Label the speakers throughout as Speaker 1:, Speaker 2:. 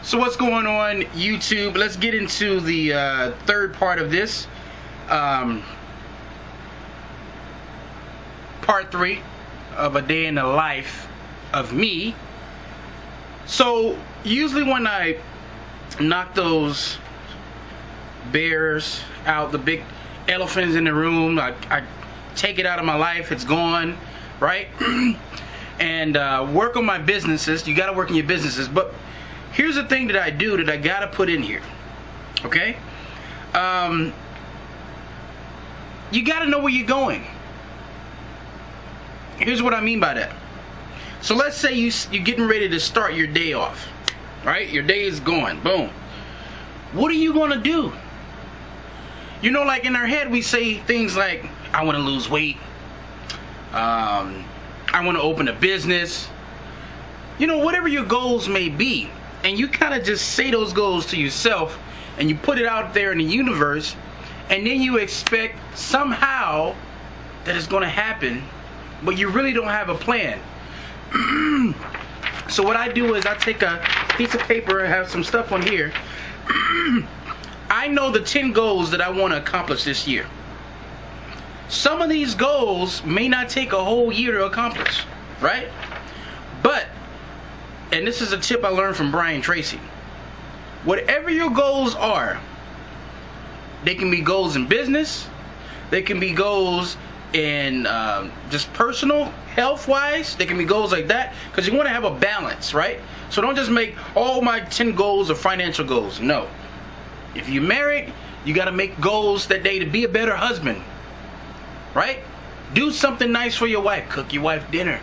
Speaker 1: So what's going on, YouTube? Let's get into the third part of this. Part 3 of a day in the life of me. So usually when I knock those bears out, the big elephants in the room, I take it out of my life, it's gone, right? And work on my businesses. You got to work on your businesses, but here's the thing that I do that I got to put in here, okay? You got to know where you're going. Here's what I mean by that. So let's say you're getting ready to start your day off, right? Your day is going, boom. What are you going to do? You know, like in our head we say things like, I want to lose weight. I want to open a business. You know, whatever your goals may be. And you kind of just say those goals to yourself and you put it out there in the universe, and then you expect somehow that it's going to happen, but you really don't have a plan. So what I do is I take a piece of paper and have some stuff on here. I know the 10 goals that I want to accomplish this year. Some of these goals may not take a whole year to accomplish, right? But, and this is a tip I learned from Brian Tracy, whatever your goals are, they can be goals in business, they can be goals in just personal health wise, they can be goals like that, because you want to have a balance, right? So don't just make all my 10 goals are financial goals. No. If you're married, you got to make goals that day to be a better husband, right? Do something nice for your wife. Cook your wife dinner.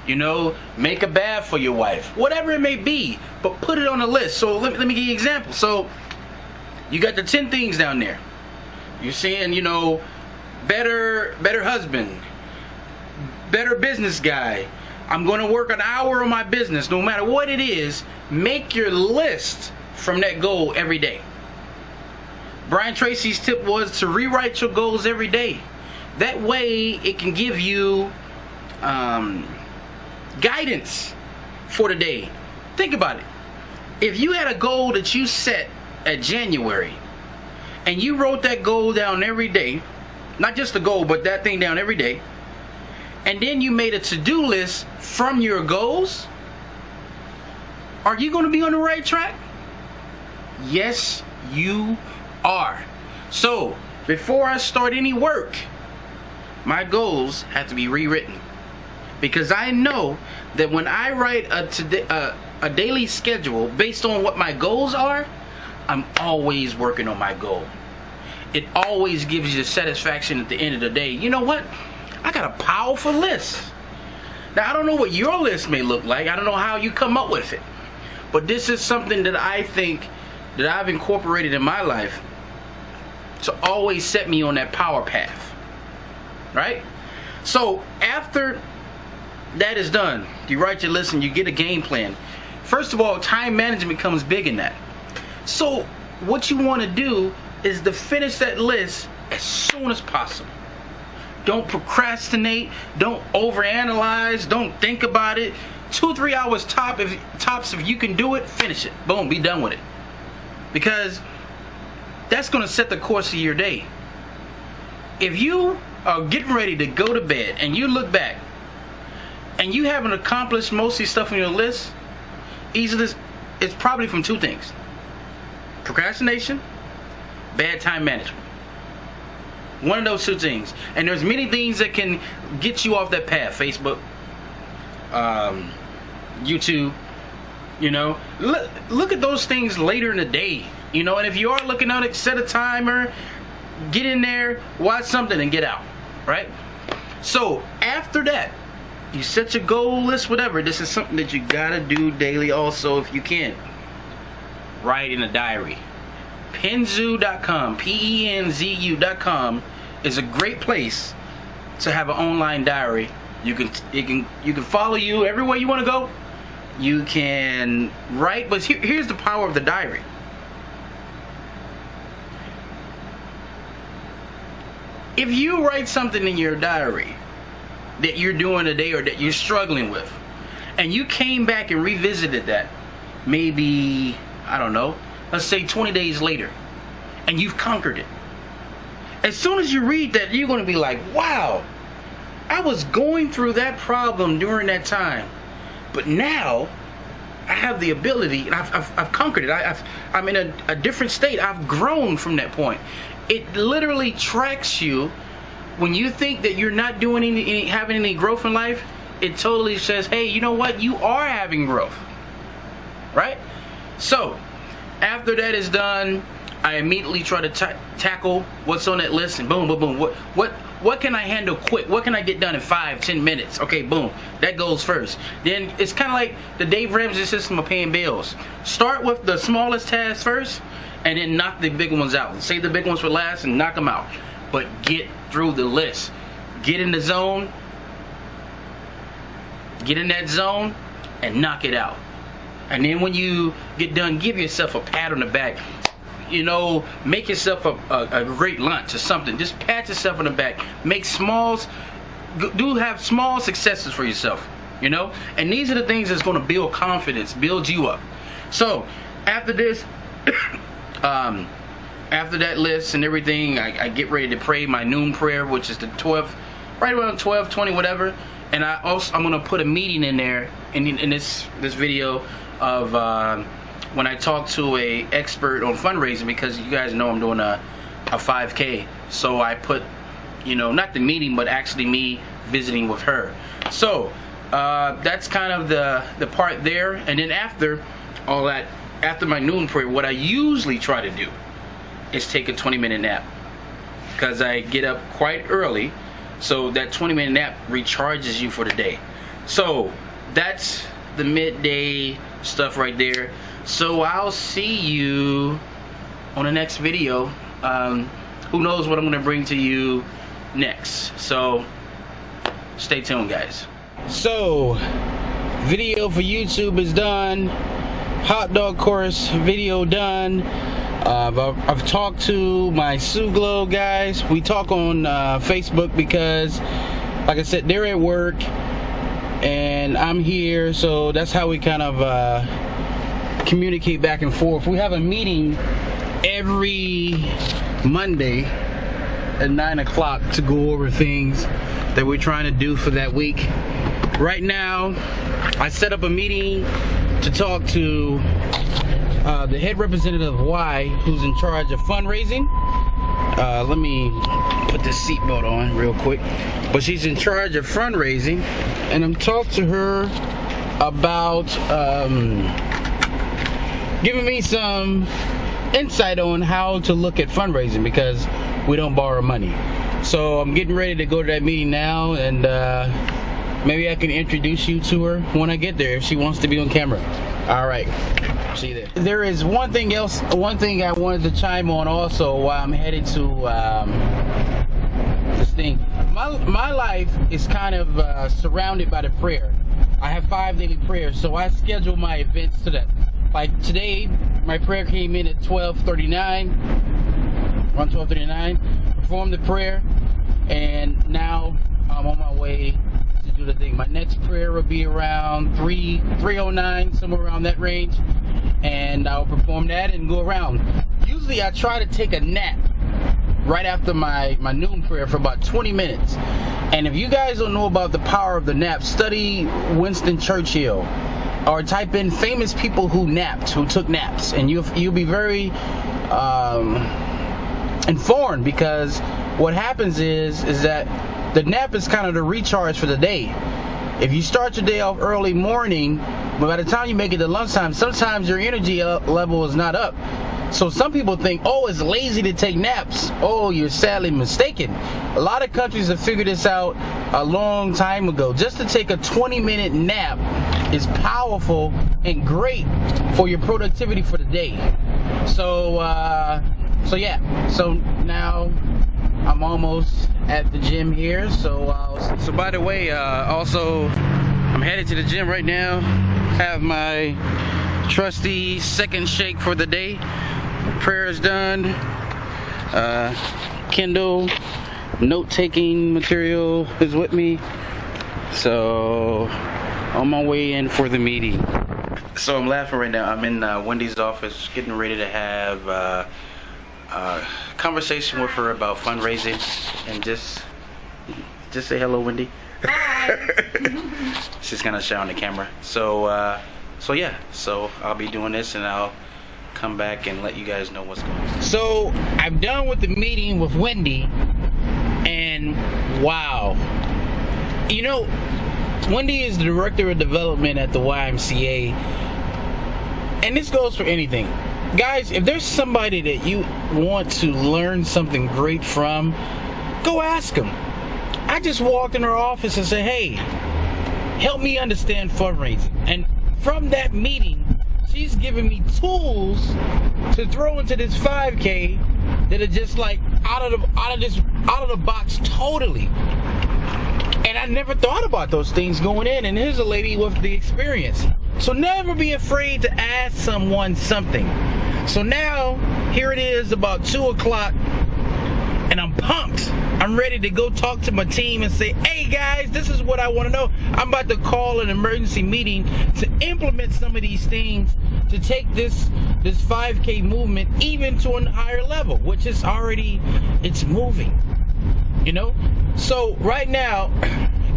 Speaker 1: You know, make a bath for your wife. Whatever it may be, but put it on a list. So let me give you an example. So you got the 10 things down there. You're saying, you know, better husband, better business guy. I'm going to work an hour on my business. No matter what it is, make your list from that goal every day. Brian Tracy's tip was to rewrite your goals every day. That way it can give you guidance for the day. Think about it. If you had a goal that you set at January and you wrote that goal down every day, not just the goal, but that thing down every day, and then you made a to-do list from your goals, are you going to be on the right track? Yes, you are. So, before I start any work, my goals have to be rewritten. Because I know that when I write a daily schedule based on what my goals are, I'm always working on my goal. It always gives you the satisfaction at the end of the day. You know what? I got a powerful list. Now, I don't know what your list may look like. I don't know how you come up with it. But this is something that I think that I've incorporated in my life to always set me on that power path. Right? So, after that is done, you write your list and you get a game plan. First of all, time management comes big in that. So what you want to do is to finish that list as soon as possible. Don't procrastinate. Don't overanalyze. Don't think about it. 2-3 hours tops. If you can do it, finish it. Boom, be done with it. Because that's going to set the course of your day. If you are getting ready to go to bed and you look back and you haven't accomplished most of the stuff on your list, it's probably from 2 things. Procrastination, bad time management. One of those 2 things. And there's many things that can get you off that path. Facebook, YouTube, you know. Look at those things later in the day. You know, and if you are looking at it, set a timer, get in there, watch something, and get out. Right? So, after that, you set your goal list, whatever. This is something that you gotta do daily also if you can. Write in a diary. Penzu.com, penzu.com is a great place to have an online diary. You can follow you everywhere you want to go. You can write, but here's the power of the diary. If you write something in your diary that you're doing today or that you're struggling with, and you came back and revisited that, maybe, I don't know, let's say 20 days later, and you've conquered it. As soon as you read that, you're going to be like, wow, I was going through that problem during that time, but now I have the ability, and I've conquered it. I'm in a different state. I've grown from that point. It literally tracks you. When you think that you're not doing having any growth in life, it totally says, hey, you know what? You are having growth, right? So after that is done, I immediately try to tackle what's on that list, and boom, boom, boom. What can I handle quick? What can I get done in 5-10 minutes? Okay, boom, that goes first. Then it's kind of like the Dave Ramsey system of paying bills. Start with the smallest task first, and then knock the big ones out. Save the big ones for last and knock them out. But get through the list. Get in the zone. Get in that zone and knock it out. And then when you get done, give yourself a pat on the back. You know, make yourself a great lunch or something. Just pat yourself on the back. Make have small successes for yourself, you know. And these are the things that's going to build confidence, build you up. So after this, after that list and everything, I get ready to pray my noon prayer, which is the 12th, right around 12:20, whatever. And I'm going to put a meeting in there in this video of when I talk to a expert on fundraising, because you guys know I'm doing a 5K. So I put, you know, not the meeting, but actually me visiting with her. So that's kind of the part there. And then after all that, after my noon prayer, what I usually try to do is take a 20-minute nap, because I get up quite early. So that 20-minute nap recharges you for the day. So that's the midday stuff right there. So I'll see you on the next video. Who knows what I'm going to bring to you next. So stay tuned, guys. So video for YouTube is done. Hot dog course video done. I've talked to my Suglo guys. We talk on Facebook because, like I said, they're at work and I'm here, so that's how we kind of communicate back and forth. We have a meeting every Monday at 9 o'clock to go over things that we're trying to do for that week. Right now, I set up a meeting to talk to the head representative of Y, who's in charge of fundraising. Let me put this seatbelt on real quick. But she's in charge of fundraising, and I'm talking to her about giving me some insight on how to look at fundraising, because we don't borrow money. So I'm getting ready to go to that meeting now, and maybe I can introduce you to her when I get there if she wants to be on camera. All right, see you there. There is one thing I wanted to chime on also while I'm headed to this thing. My life is kind of surrounded by the prayer. I have 5 daily prayers, so I schedule my events to that. Like today, my prayer came in at 12:39. Around 12:39, performed the prayer, and now I'm on my way to do the thing. My next prayer will be around 3:09, somewhere around that range, and I'll perform that and go around. Usually I try to take a nap right after my noon prayer for about 20 minutes. And if you guys don't know about the power of the nap, study Winston Churchill, or type in famous people who took naps, and you'll be very informed, because what happens is that the nap is kind of the recharge for the day. If you start your day off early morning, but by the time you make it to lunchtime, sometimes your energy level is not up. So some people think, oh, it's lazy to take naps. Oh, you're sadly mistaken. A lot of countries have figured this out a long time ago. Just to take a 20-minute nap is powerful and great for your productivity for the day. So yeah. So now I'm almost at the gym here. So by the way, also I'm headed to the gym right now. Have my trusty second shake for the day. Prayer is done. Kindle note-taking material is with me. So on my way in for the meeting. So I'm laughing right now. I'm in Wendy's office, getting ready to have a conversation with her about fundraising, and just say hello, Wendy.
Speaker 2: Hi.
Speaker 1: She's gonna shout on the camera. So yeah. So I'll be doing this, and I'll come back and let you guys know what's going on. So I'm done with the meeting with Wendy, and wow, you know, Wendy is the director of development at the YMCA, and this goes for anything. Guys, if there's somebody that you want to learn something great from, go ask them. I just walked in her office and said, hey, help me understand fundraising. And from that meeting, she's giving me tools to throw into this 5K that are just like out of the box totally. And I never thought about those things going in, and here's a lady with the experience. So never be afraid to ask someone something. So now, here it is about 2 o'clock, and I'm pumped. I'm ready to go talk to my team and say, hey guys, this is what I want to know. I'm about to call an emergency meeting to implement some of these things to take this 5K movement even to a higher level, which is already, it's moving. You know, so right now,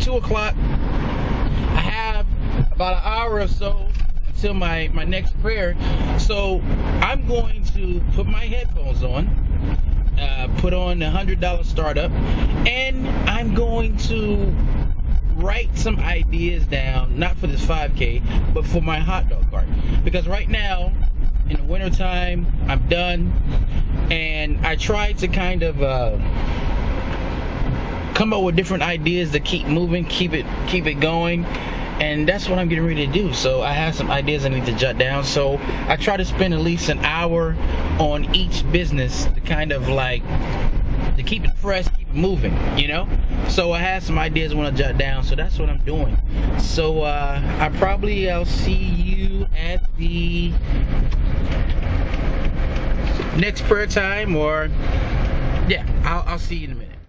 Speaker 1: 2 o'clock, I have about an hour or so until my next prayer. So I'm going to put my headphones on, put on the $100 startup, and I'm going to write some ideas down, not for this 5K, but for my hot dog cart. Because right now, in the wintertime, I'm done, and I tried to kind of come up with different ideas to keep moving, keep it going, and that's what I'm getting ready to do. So I have some ideas I need to jot down. So I try to spend at least an hour on each business to kind of like to keep it fresh, keep it moving, you know. So I have some ideas I want to jot down. So that's what I'm doing. So I'll see you at the next prayer time, or yeah, I'll see you in a minute.